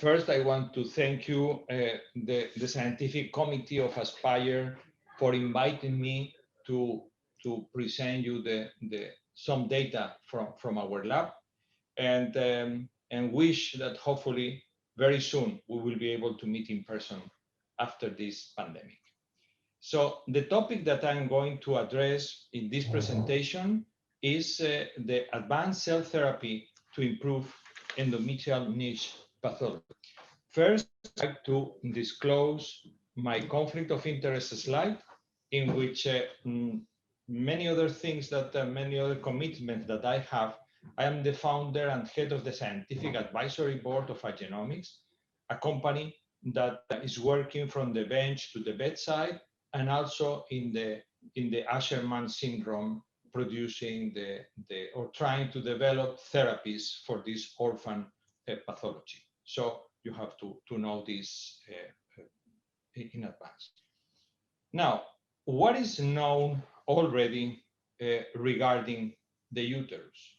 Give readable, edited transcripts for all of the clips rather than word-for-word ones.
First, I want to thank you, the scientific committee of Aspire, for inviting me to present you some data from our lab, and wish that hopefully very soon we will be able to meet in person after this pandemic. So the topic that I'm going to address in this presentation is the advanced cell therapy to improve endometrial niche pathology. First, I'd like to disclose my conflict of interest slide, in which many other things many other commitments that I have. I am the founder and head of the scientific advisory board of Agenomics, a company that is working from the bench to the bedside, and also in the Asherman syndrome, producing or trying to develop therapies for this orphan pathology. So you have to know this in advance. Now, what is known already regarding the uterus?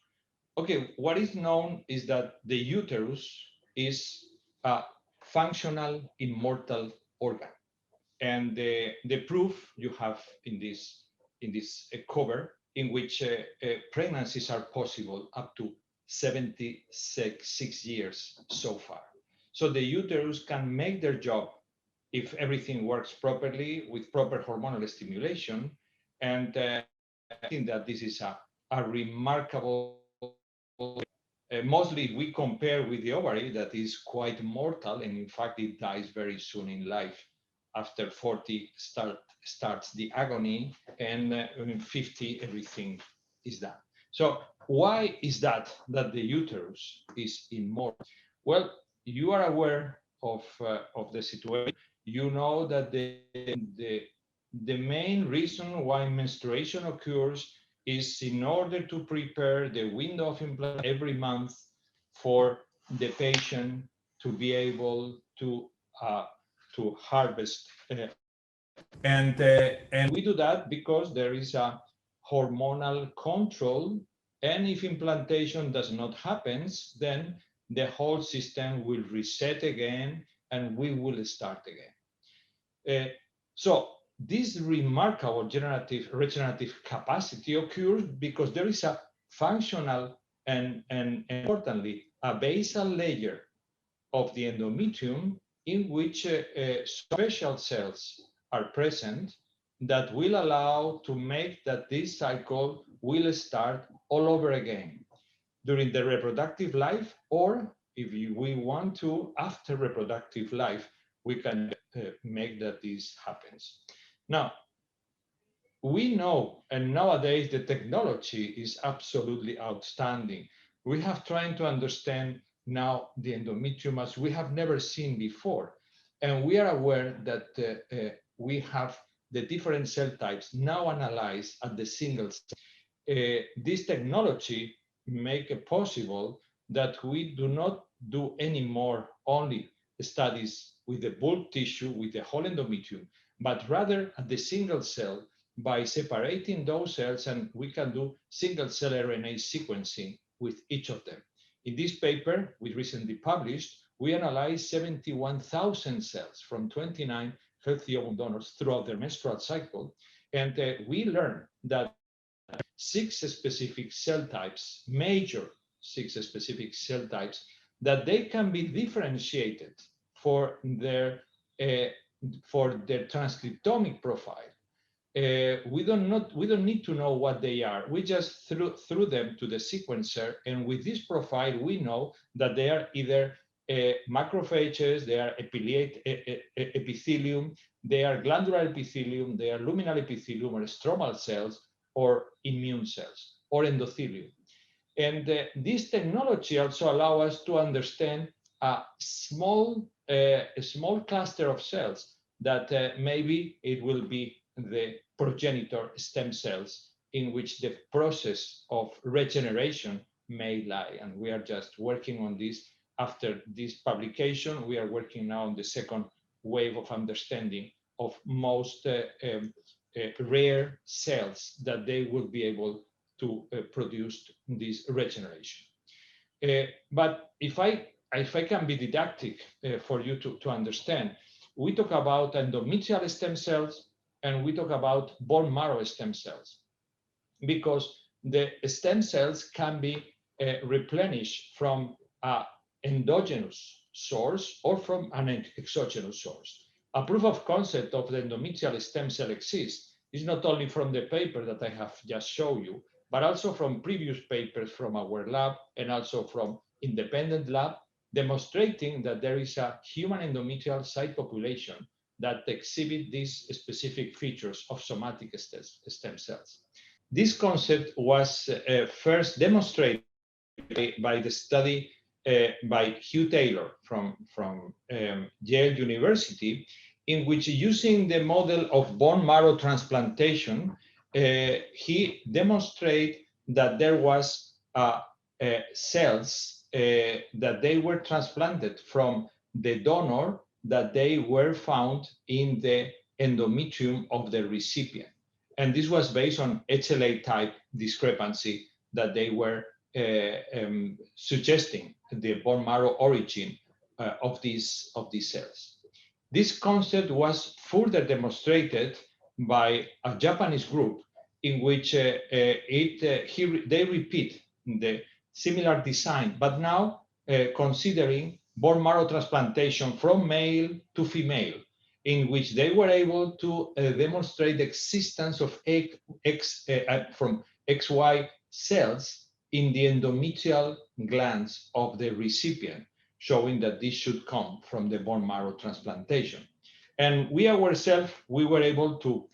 Okay, what is known is that the uterus is a functional immortal organ. And the proof you have in this cover, in which pregnancies are possible up to 76 years so far. So the uterus can make their job if everything works properly with proper hormonal stimulation. And I think that this is a remarkable, mostly we compare with the ovary that is quite mortal, and in fact it dies very soon in life. After 40 starts the agony, and in 50 everything is done. So why is that the uterus is immortal? Well, you are aware of the situation. You know that the main reason why menstruation occurs is in order to prepare the window of implantation every month for the patient to be able to harvest. And we do that because there is a hormonal control, and if implantation does not happen, then the whole system will reset again and we will start again. So this remarkable regenerative capacity occurs because there is a functional and importantly a basal layer of the endometrium in which special cells are present that will allow to make that this cycle will start all over again during the reproductive life, or if we want to, after reproductive life, we can make that this happens. Now, we know, and nowadays the technology is absolutely outstanding. We have tried to understand now the endometrium as we have never seen before. And we are aware that we have the different cell types now analyzed at the single cell. This technology make it possible that we do not do anymore only studies with the bulk tissue, with the whole endometrium, but rather at the single cell by separating those cells, and we can do single cell RNA sequencing with each of them. In this paper we recently published, we analyzed 71,000 cells from 29 healthy ovum donors throughout their menstrual cycle, and we learned that 6 specific cell types, major 6 specific cell types, that they can be differentiated for their transcriptomic profile. We don't need to know what they are. We just threw them to the sequencer, and with this profile, we know that they are either macrophages, they are epithelium, they are glandular epithelium, they are luminal epithelium, or stromal cells, or immune cells, or endothelium. And this technology also allows us to understand a small cluster of cells that maybe it will be the progenitor stem cells in which the process of regeneration may lie. And we are just working on this. After this publication, we are working now on the second wave of understanding of most rare cells that they will be able to produce this regeneration. But if I if I can be didactic for you to understand, we talk about endometrial stem cells and we talk about bone marrow stem cells, because the stem cells can be replenished from an endogenous source or from an exogenous source. A proof of concept of the endometrial stem cell exists is not only from the paper that I have just shown you, but also from previous papers from our lab and also from independent lab, demonstrating that there is a human endometrial site population that exhibit these specific features of somatic stem cells. This concept was first demonstrated by the study by Hugh Taylor from Yale University, in which, using the model of bone marrow transplantation, he demonstrated that there was cells that they were transplanted from the donor, that they were found in the endometrium of the recipient. And this was based on HLA type discrepancy that they were suggesting the bone marrow origin of these cells. This concept was further demonstrated by a Japanese group in which they repeat the similar design, but now considering bone marrow transplantation from male to female, in which they were able to demonstrate the existence of from XY cells in the endometrial glands of the recipient, showing that this should come from the bone marrow transplantation. And we ourselves, we were able to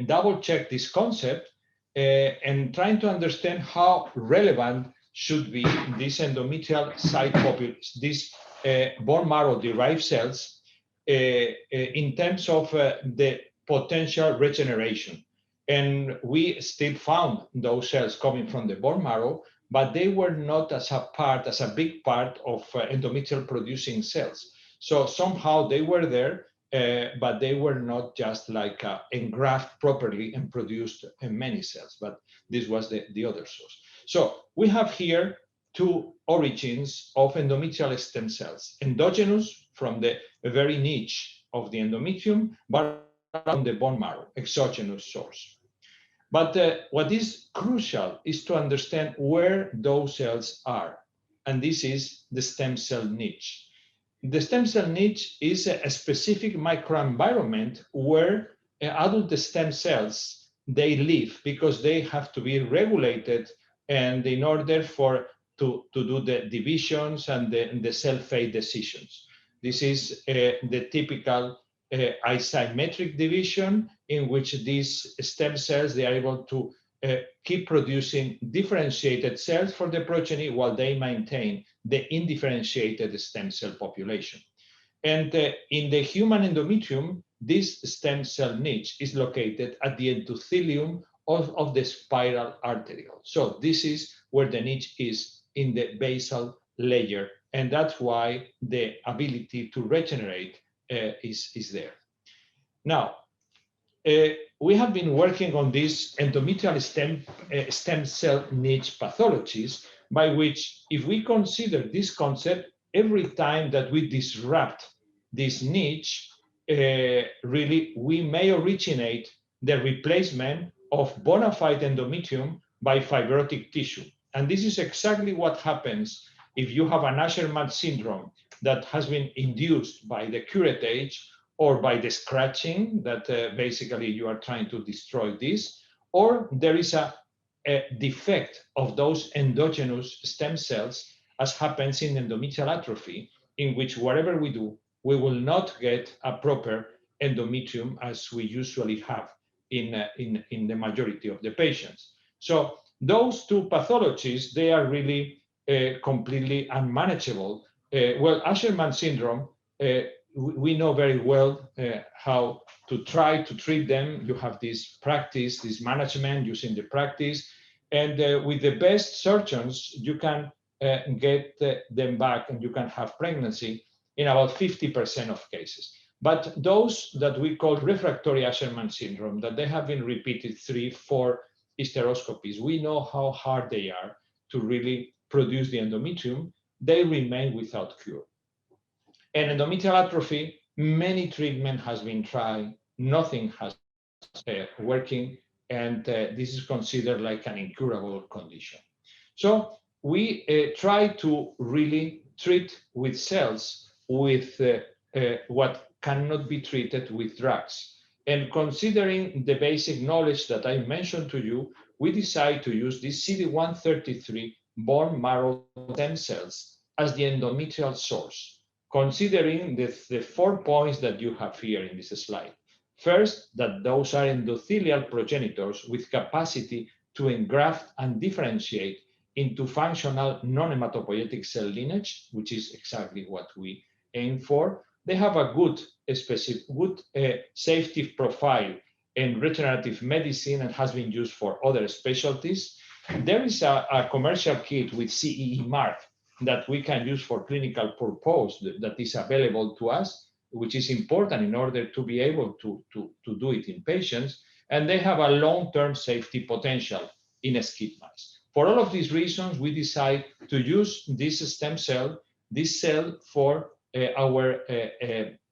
double check this concept and trying to understand how relevant should be this endometrial site population, these bone marrow derived cells in terms of the potential regeneration. And we still found those cells coming from the bone marrow, but they were not as a big part of endometrial producing cells. So somehow they were there, but they were not just like engraft properly and produced many cells, but this was the other source. So we have here two origins of endometrial stem cells: endogenous from the very niche of the endometrium, but from the bone marrow, exogenous source. But what is crucial is to understand where those cells are, and this is the stem cell niche. The stem cell niche is a specific microenvironment where adult stem cells, they live, because they have to be regulated, and in order to do the divisions and the cell fate decisions. This is the typical asymmetric division, in which these stem cells, they are able to keep producing differentiated cells for the progeny while they maintain the indifferentiated stem cell population. And in the human endometrium, this stem cell niche is located at the endothelium of the spiral arteriole. So this is where the niche is, in the basal layer, and that's why the ability to regenerate is there. Now, we have been working on these endometrial stem cell niche pathologies, by which, if we consider this concept, every time that we disrupt this niche, really, we may originate the replacement of bona fide endometrium by fibrotic tissue. And this is exactly what happens if you have an Asherman syndrome that has been induced by the curettage or by the scratching that basically you are trying to destroy this, or there is a defect of those endogenous stem cells, as happens in endometrial atrophy, in which whatever we do, we will not get a proper endometrium as we usually have in the majority of the patients. So those two pathologies, they are really completely unmanageable. Well, Asherman syndrome, we know very well how to try to treat them. You have this practice, this management using the practice, and with the best surgeons, you can get them back and you can have pregnancy in about 50% of cases. But those that we call refractory Asherman syndrome, that they have been repeated 3-4 hysteroscopies, we know how hard they are to really produce the endometrium. they remain without cure. And endometrial atrophy, many treatment has been tried, nothing has working, and this is considered like an incurable condition. So we try to really treat with cells with what cannot be treated with drugs. And considering the basic knowledge that I mentioned to you, we decide to use these CD133 bone marrow stem cells as the endometrial source, considering the 4 points that you have here in this slide. First, that those are endothelial progenitors with capacity to engraft and differentiate into functional non-hematopoietic cell lineage, which is exactly what we aim for. They have a good safety profile in regenerative medicine and has been used for other specialties. There is a commercial kit with CEE mark that we can use for clinical purpose that is available to us, which is important in order to be able to do it in patients, and they have a long-term safety potential in SCID mice. For all of these reasons, we decide to use this cell for our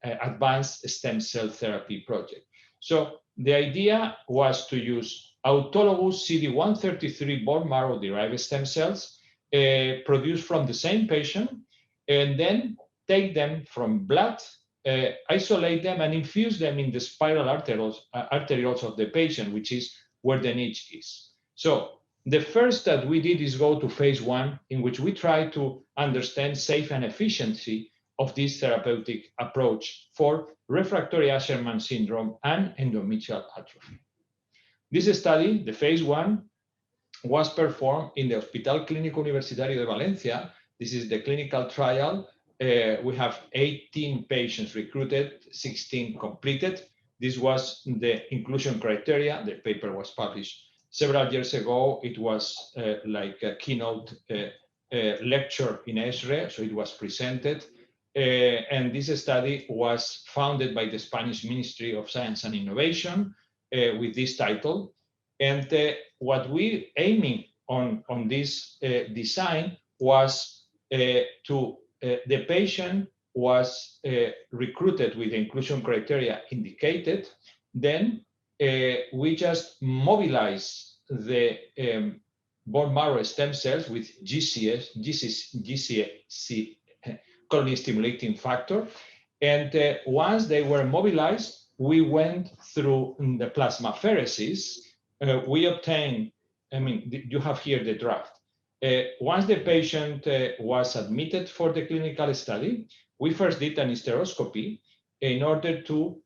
advanced stem cell therapy project. So the idea was to use autologous CD133 bone marrow derived stem cells produced from the same patient, and then take them from blood, isolate them, and infuse them in the spiral arterioles of the patient, which is where the niche is. So the first that we did is go to phase 1, in which we try to understand safe and efficiency of this therapeutic approach for refractory Asherman syndrome and endometrial atrophy. This study, the phase 1, was performed in the Hospital Clínico Universitario de Valencia. This is the clinical trial. We have 18 patients recruited, 16 completed. This was the inclusion criteria. The paper was published several years ago. It was like a keynote lecture in ESRE, so it was presented. And this study was founded by the Spanish Ministry of Science and Innovation with this title. And what we aiming on this design was the patient was recruited with the inclusion criteria indicated. Then we just mobilize the bone marrow stem cells with GCC, colony stimulating factor. And once they were mobilized, we went through the plasmapheresis. We obtained, you have here the draft. Once the patient was admitted for the clinical study, we first did an hysteroscopy in order to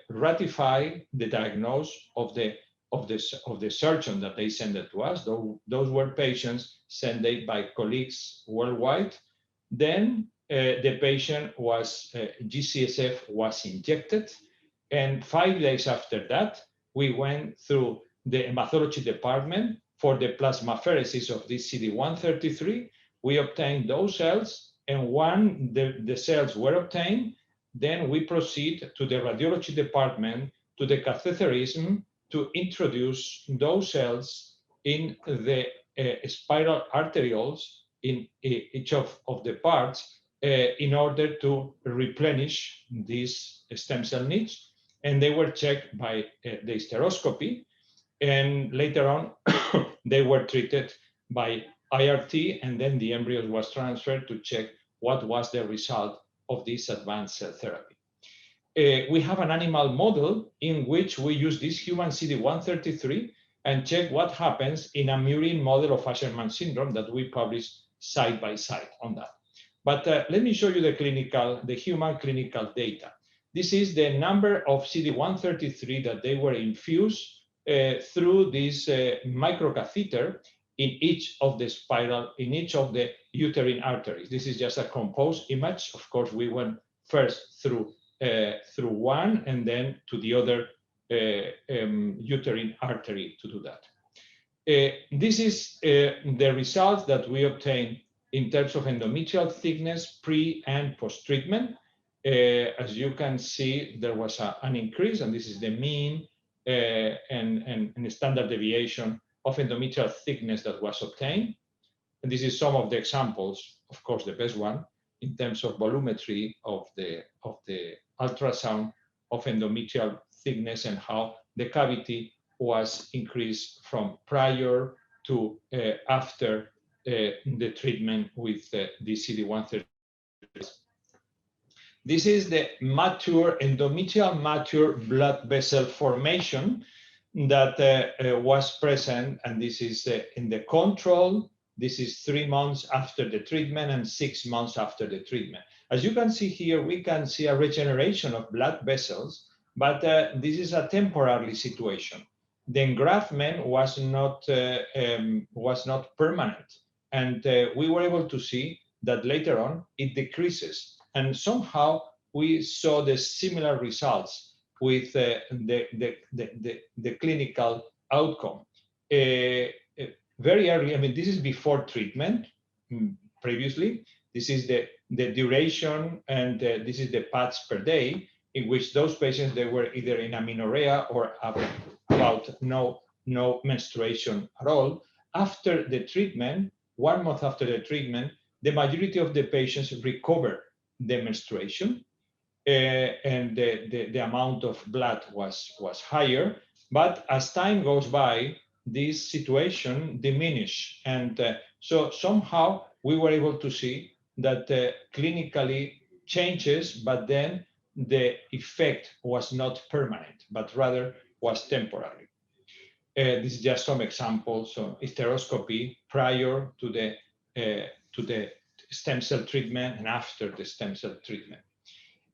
ratify the diagnosis of the surgeon that they sent it to us. Those were patients sent by colleagues worldwide. Then the patient was, GCSF was injected. And 5 days after that, we went through the hematology department for the plasmapheresis of this CD133. We obtained those cells, and when the cells were obtained, then we proceed to the radiology department, to the catheterism, to introduce those cells in the spiral arterioles in each of the parts in order to replenish this stem cell niche. And they were checked by the hysteroscopy. And later on, they were treated by IRT, and then the embryos was transferred to check what was the result of this advanced cell therapy. We have an animal model in which we use this human CD133 and check what happens in a murine model of Asherman syndrome that we published side by side on that. But let me show you the human clinical data. This is the number of CD133 that they were infused through this microcatheter in each of the uterine arteries. This is just a composed image. Of course, we went first through one and then to the other uterine artery to do that. This is the results that we obtained in terms of endometrial thickness pre and post treatment. As you can see, there was an increase, and this is the mean and standard deviation of endometrial thickness that was obtained. And this is some of the examples, of course, the best one in terms of volumetry of the ultrasound of endometrial thickness and how the cavity was increased from prior to after the treatment with the CD130. This is the mature endometrial mature blood vessel formation that was present, and this is in the control. This is 3 months after the treatment and 6 months after the treatment. As you can see here, we can see a regeneration of blood vessels, but this is a temporary situation. The engraftment was not permanent, and we were able to see that later on it decreases. And somehow we saw the similar results with the clinical outcome. Very early, I mean, this is before treatment previously. This is the duration, and this is the pads per day, in which those patients, they were either in amenorrhea or about no menstruation at all. After the treatment, 1 month after the treatment, the majority of the patients recover the menstruation, and the amount of blood was higher. But as time goes by, this situation diminished, and so somehow we were able to see that clinically changes, but then the effect was not permanent, but rather was temporary. This is just some examples of hysteroscopy prior to the stem cell treatment and after the stem cell treatment.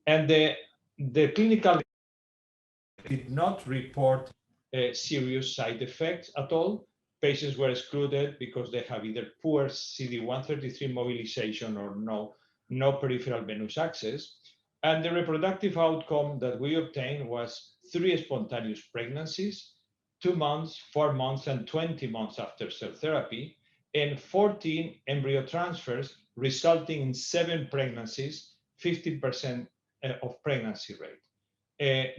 And the clinical did not report serious side effects at all. Patients were excluded because they have either poor CD133 mobilization or no peripheral venous access. And the reproductive outcome that we obtained was 3 spontaneous pregnancies, 2 months, 4 months, and 20 months after cell therapy, and 14 embryo transfers, resulting in 7 pregnancies, 50% of pregnancy rate.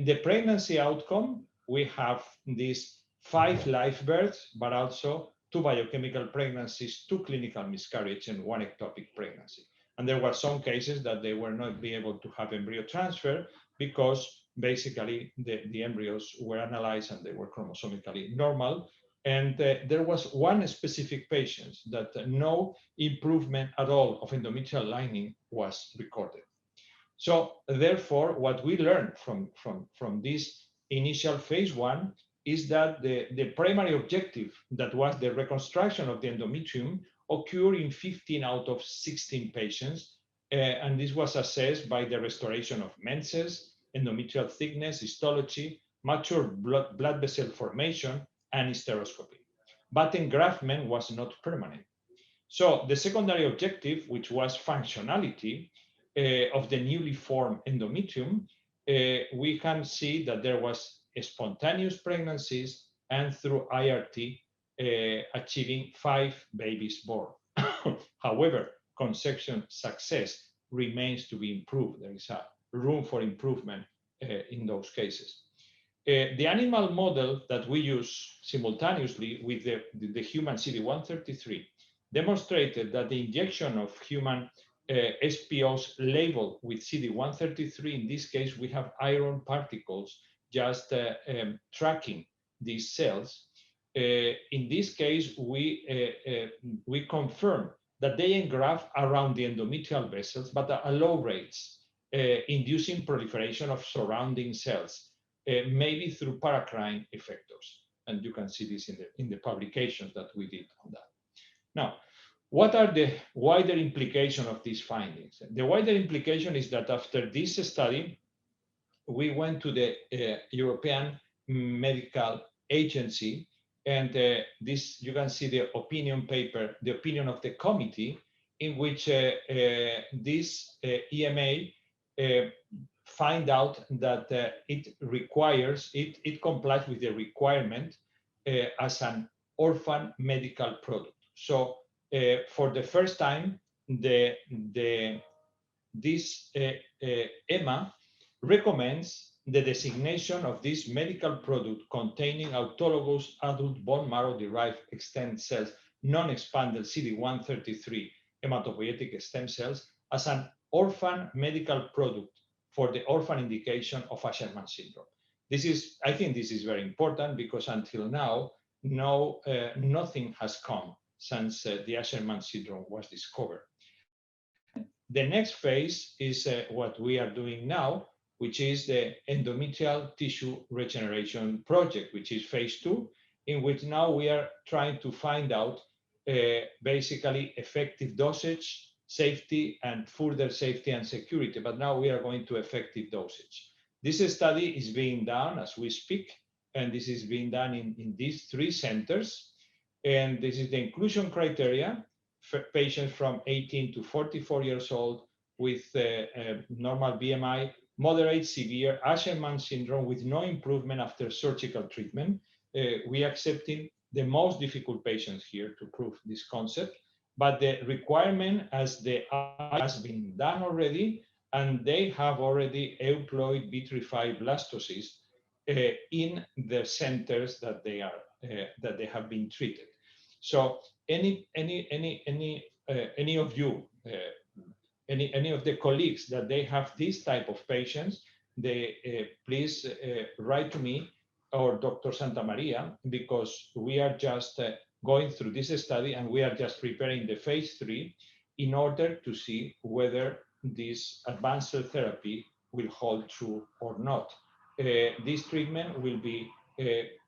The pregnancy outcome, we have these 5 live births, but also 2 biochemical pregnancies, 2 clinical miscarriage, and 1 ectopic pregnancy. And there were some cases that they were not be able to have embryo transfer because basically the embryos were analyzed and they were chromosomically normal. And there was 1 specific patient that no improvement at all of endometrial lining was recorded. So therefore, what we learned from this initial phase 1 is that the primary objective, that was the reconstruction of the endometrium, occurred in 15 out of 16 patients. And this was assessed by the restoration of menses, endometrial thickness, histology, mature blood vessel formation, and hysteroscopy. But engraftment was not permanent. So the secondary objective, which was functionality of the newly formed endometrium, we can see that there was spontaneous pregnancies and through IRT achieving 5 babies born. However, conception success remains to be improved. There is a room for improvement in those cases. The animal model that we use simultaneously with the human CD133 demonstrated that the injection of human SPOs labeled with CD133, in this case, we have iron particles just tracking these cells. In this case, we confirm that they engraft around the endometrial vessels, but at low rates, inducing proliferation of surrounding cells, maybe through paracrine effectors. And you can see this in the publications that we did on that. Now, what are the wider implications of these findings? The wider implication is that after this study, we went to the European Medical Agency, and this, you can see the opinion paper, the opinion of the committee, in which this EMA find out that it complies with the requirement as an orphan medical product. So for the first time, this EMA recommends the designation of this medical product containing autologous adult bone marrow derived stem cells non-expanded CD133 hematopoietic stem cells as an orphan medical product for the orphan indication of Asherman syndrome. I think this is very important because until now, nothing has come since the Asherman syndrome was discovered. Then the next phase is what we are doing now, which is the endometrial tissue regeneration project, which is phase 2, in which now we are trying to find out basically effective dosage, safety, and further safety and security. But now we are going to effective dosage. This study is being done as we speak, and this is being done in these 3 centers. And this is the inclusion criteria for patients from 18 to 44 years old with normal BMI, moderate severe Asherman syndrome with no improvement after surgical treatment. We are accepting the most difficult patients here to prove this concept, but the requirement as the has been done already, and they have already euploid vitrified blastocysts in the centers that they have been treated. So any of you, any of the colleagues that they have this type of patients, they please write to me or Dr. Santamaria, because we are just going through this study and we are just preparing the phase 3 in order to see whether this advanced cell therapy will hold true or not. This treatment will be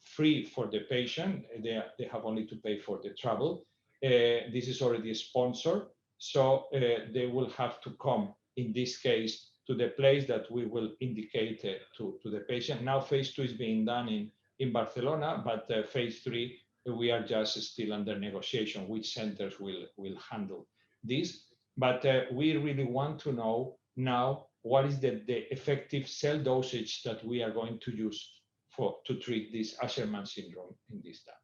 free for the patient. They have only to pay for the travel. This is already sponsored, so they will have to come, in this case, to the place that we will indicate to the patient. Now phase 2 is being done in Barcelona, but phase 3, we are just still under negotiation which centers will handle this. But we really want to know now what is the effective cell dosage that we are going to use to treat this Asherman syndrome in this time.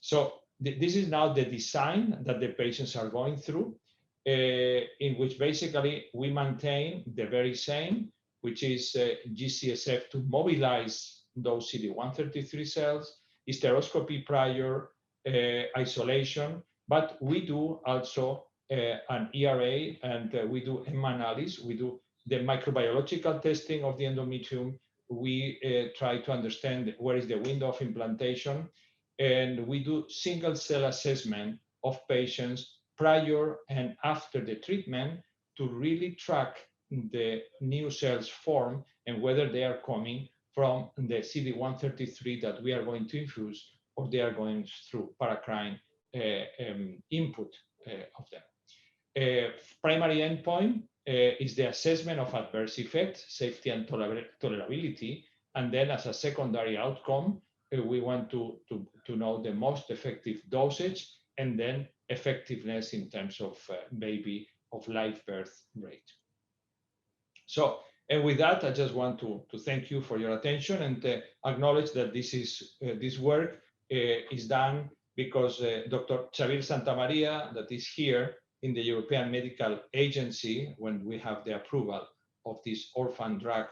So this is now the design that the patients are going through, in which basically we maintain the very same, which is GCSF to mobilize those CD133 cells, hysteroscopy prior, isolation, but we do also an ERA, and we do hemanalysis, we do the microbiological testing of the endometrium, we try to understand where is the window of implantation, and we do single cell assessment of patients prior and after the treatment to really track the new cells form and whether they are coming from the CD133 that we are going to infuse or they are going through paracrine input of them. Primary endpoint is the assessment of adverse effects, safety and tolerability, and then as a secondary outcome, we want to know the most effective dosage and then effectiveness in terms of live birth rate. So, and with that, I just want to thank you for your attention and acknowledge that this work is done because Dr. Xavier Santamaria, that is here in the European Medical Agency, when we have the approval of this orphan drug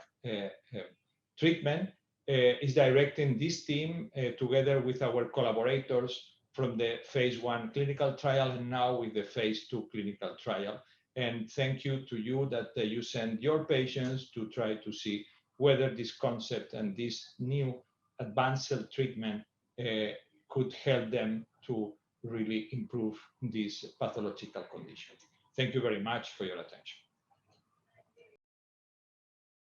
treatment, is directing this team together with our collaborators from the phase 1 clinical trial and now with the phase 2 clinical trial. And thank you to you that you send your patients to try to see whether this concept and this new advanced cell treatment could help them to really improve this pathological condition. Thank you very much for your attention.